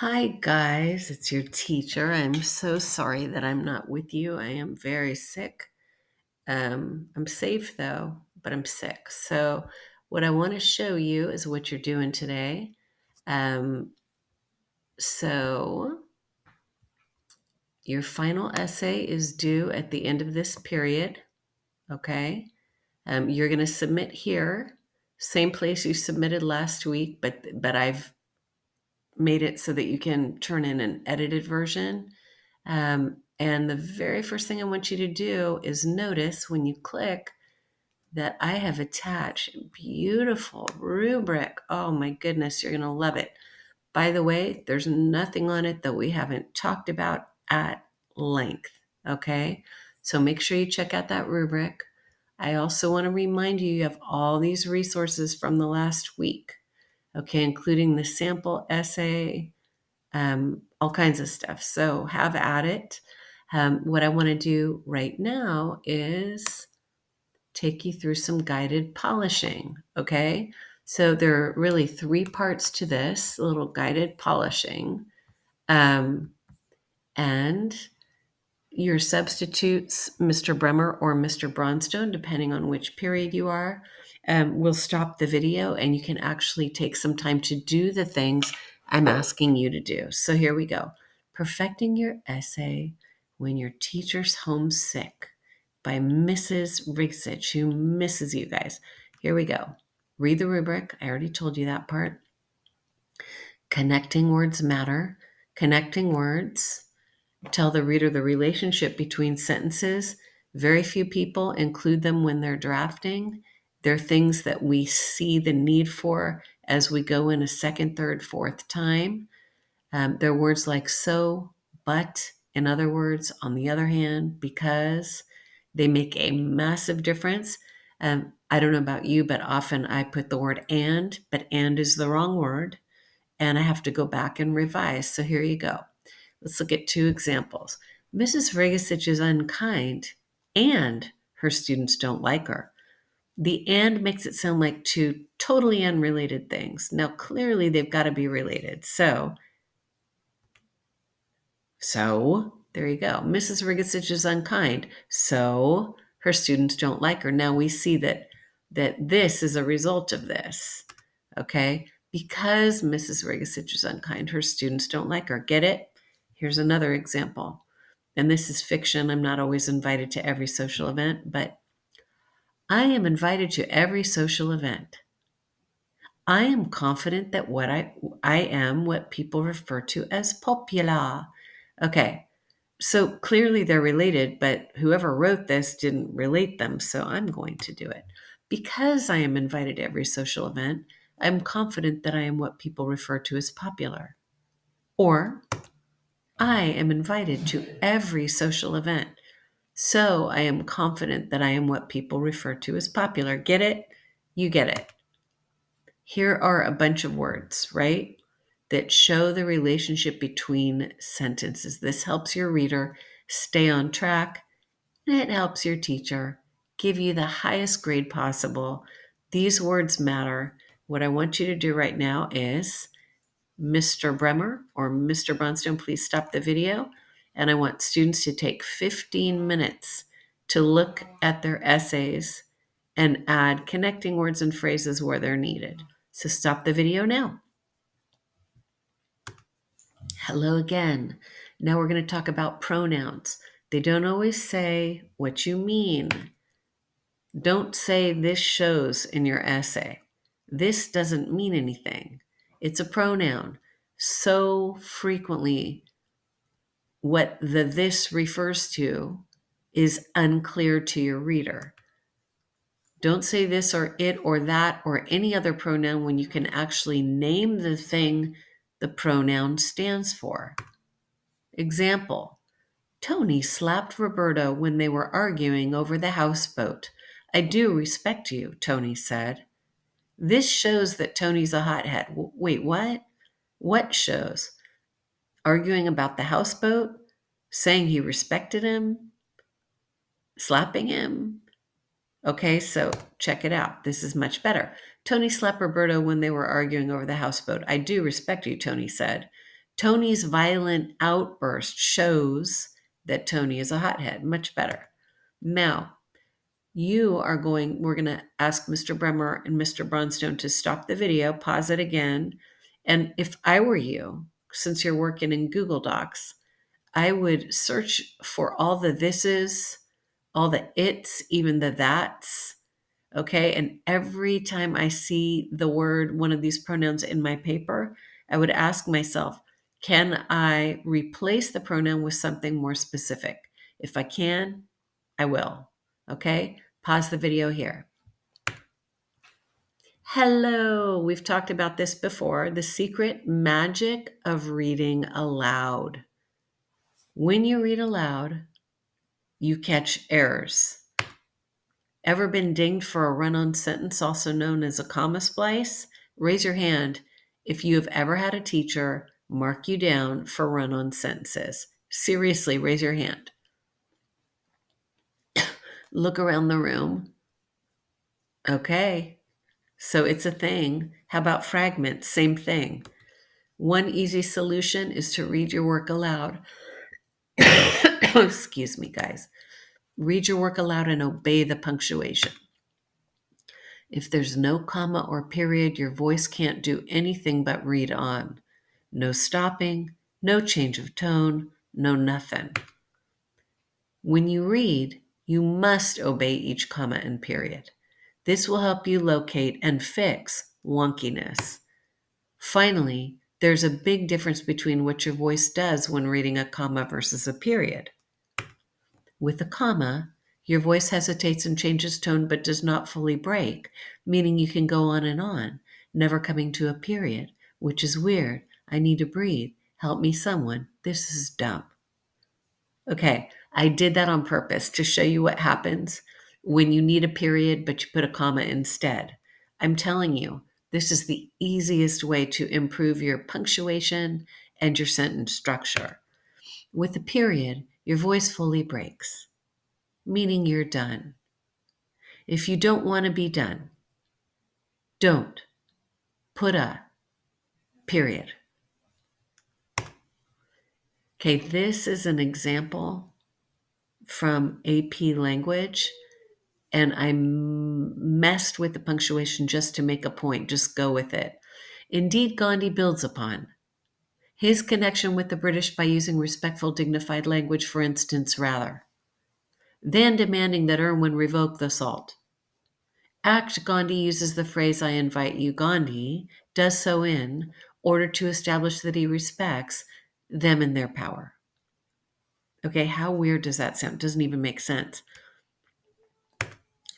Hi, guys. It's your teacher. I'm so sorry that I'm not with you. I am very sick. I'm safe though, but I'm sick. So, what I want to show you is what you're doing today. Um, so, your final essay is due at the end of this period. Okay. You're going to submit here, same place you submitted last week, but I've made it so that you can turn in an edited version. And the very first thing I want you to do is notice when you click that I have attached a beautiful rubric. Oh my goodness, you're going to love it. By the way, there's nothing on it that we haven't talked about at length. Okay, so make sure you check out that rubric. I also want to remind you have all these resources from the last week, okay, including the sample essay, all kinds of stuff. So have at it. What I want to do right now is take you through some guided polishing. Okay. So there are really three parts to this little guided polishing. Um, and your substitutes, Mr. Bremer or Mr. Bronstone, depending on which period you are, will stop the video and you can actually take some time to do the things I'm asking you to do. So here we go. Perfecting Your Essay When Your Teacher's Homesick by Mrs. Rigsich, who misses you guys. Here we go. Read the rubric. I already told you that part. Connecting words matter. Connecting words tell the reader the relationship between sentences. Very few people include them when they're drafting. They're things that we see the need for as we go in a second, third, fourth time. They're words like so, but, in other words, on the other hand, because. They make a massive difference. I don't know about you, but often I put the word and, but and is the wrong word. And I have to go back and revise. So here you go. Let's look at two examples. Mrs. Regasich is unkind and her students don't like her. The and makes it sound like two totally unrelated things. Now, clearly they've got to be related. So there you go. Mrs. Regasich is unkind. So her students don't like her. Now we see that this is a result of this. Okay? Because Mrs. Regasich is unkind, her students don't like her. Get it? Here's another example. And this is fiction. I'm not always invited to every social event, but I am invited to every social event. I am confident that I am what people refer to as popular. Okay, so clearly they're related, but whoever wrote this didn't relate them, so I'm going to do it. Because I am invited to every social event, I'm confident that I am what people refer to as popular. Or, I am invited to every social event, so I am confident that I am what people refer to as popular. Get it? You get it. Here are a bunch of words, right? That show the relationship between sentences. This helps your reader stay on track, and it helps your teacher give you the highest grade possible. These words matter. What I want you to do right now is Mr. Bremer or Mr. Bronstone, please stop the video. And I want students to take 15 minutes to look at their essays and add connecting words and phrases where they're needed. So stop the video now. Hello again. Now we're going to talk about pronouns. They don't always say what you mean. Don't say this shows in your essay. This doesn't mean anything. It's a pronoun. So frequently, what the this refers to is unclear to your reader. Don't say this or it or that or any other pronoun when you can actually name the thing the pronoun stands for. Example: Tony slapped Roberta when they were arguing over the houseboat. I do respect you, Tony said. This shows that Tony's a hothead. Wait, what? What shows? Arguing about the houseboat? Saying he respected him? Slapping him? Okay, so check it out. This is much better. Tony slapped Roberta when they were arguing over the houseboat. I do respect you, Tony said. Tony's violent outburst shows that Tony is a hothead. Much better. Now, we're going to ask Mr. Bremer and Mr. Bronstone to stop the video, pause it again. And if I were you, since you're working in Google Docs, I would search for all the thises, all the it's, even the that's. Okay. And every time I see the word, one of these pronouns in my paper, I would ask myself, can I replace the pronoun with something more specific? If I can, I will. Okay. Pause the video here. Hello. We've talked about this before. The secret magic of reading aloud. When you read aloud, you catch errors. Ever been dinged for a run-on sentence, also known as a comma splice? Raise your hand if you have ever had a teacher mark you down for run-on sentences. Seriously, raise your hand. Look around the room. Okay, so it's a thing. How about fragments? Same thing. One easy solution is to read your work aloud. Excuse me, guys. Read your work aloud and obey the punctuation. If there's no comma or period, your voice can't do anything but read on. No stopping, no change of tone, no nothing. When you read, you must obey each comma and period. This will help you locate and fix wonkiness. Finally, there's a big difference between what your voice does when reading a comma versus a period. With a comma, your voice hesitates and changes tone but does not fully break, meaning you can go on, never coming to a period, which is weird. I need to breathe. Help me, someone. This is dumb. Okay, I did that on purpose to show you what happens when you need a period but you put a comma instead. I'm telling you, this is the easiest way to improve your punctuation and your sentence structure. With a period, your voice fully breaks, meaning you're done. If you don't want to be done, don't put a period. Okay, this is an example from AP Language, and I messed with the punctuation just to make a point. Just go with it. Indeed, Gandhi builds upon his connection with the British by using respectful, dignified language, for instance, rather than demanding that Irwin revoke the salt. Act, Gandhi uses the phrase, I invite you. Gandhi does so in order to establish that he respects them and their power. Okay, how weird does that sound? Doesn't even make sense.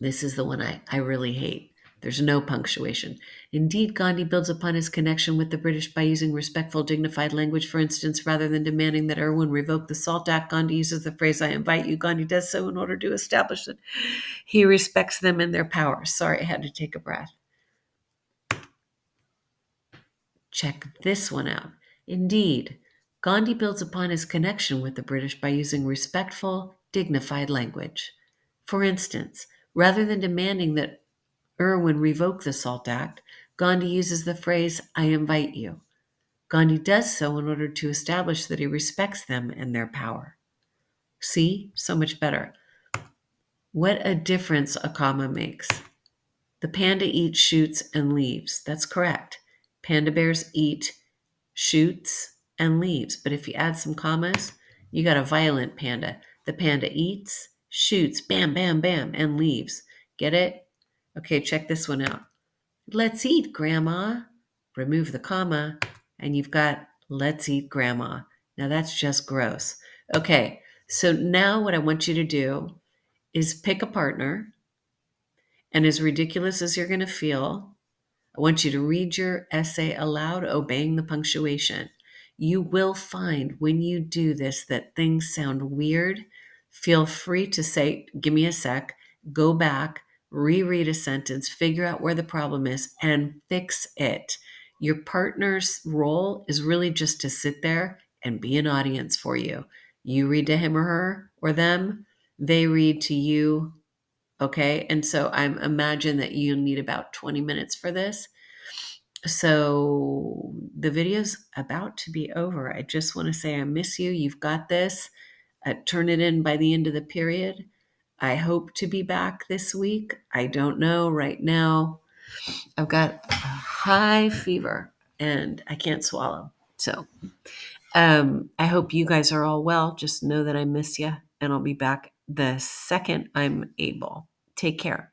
This is the one I really hate. There's no punctuation. Indeed, Gandhi builds upon his connection with the British by using respectful, dignified language, for instance, rather than demanding that Irwin revoke the SALT Act. Gandhi uses the phrase, I invite you. Gandhi does so in order to establish that he respects them and their power. Sorry, I had to take a breath. Check this one out. Indeed, Gandhi builds upon his connection with the British by using respectful, dignified language. For instance, rather than demanding that Irwin revoke the SALT Act, Gandhi uses the phrase, I invite you. Gandhi does so in order to establish that he respects them and their power. See? So much better. What a difference a comma makes. The panda eats, shoots, and leaves. That's correct. Panda bears eat, shoots, and leaves. But if you add some commas, you got a violent panda. The panda eats, shoots, bam, bam, bam, and leaves. Get it? Okay, check this one out. Let's eat, Grandma. Remove the comma, and you've got let's eat, Grandma. Now that's just gross. Okay, so now what I want you to do is pick a partner, and as ridiculous as you're going to feel, I want you to read your essay aloud, obeying the punctuation. You will find when you do this that things sound weird. Feel free to say, give me a sec, go back, reread a sentence, figure out where the problem is, and fix it. Your partner's role is really just to sit there and be an audience for you. You read to him or her or them, they read to you. Okay. And so I imagine that you need about 20 minutes for this. So the video's about to be over. I just want to say I miss you. You've got this. Turn it in by the end of the period. I hope to be back this week. I don't know right now. I've got a high fever and I can't swallow. So I hope you guys are all well. Just know that I miss you and I'll be back the second I'm able. Take care.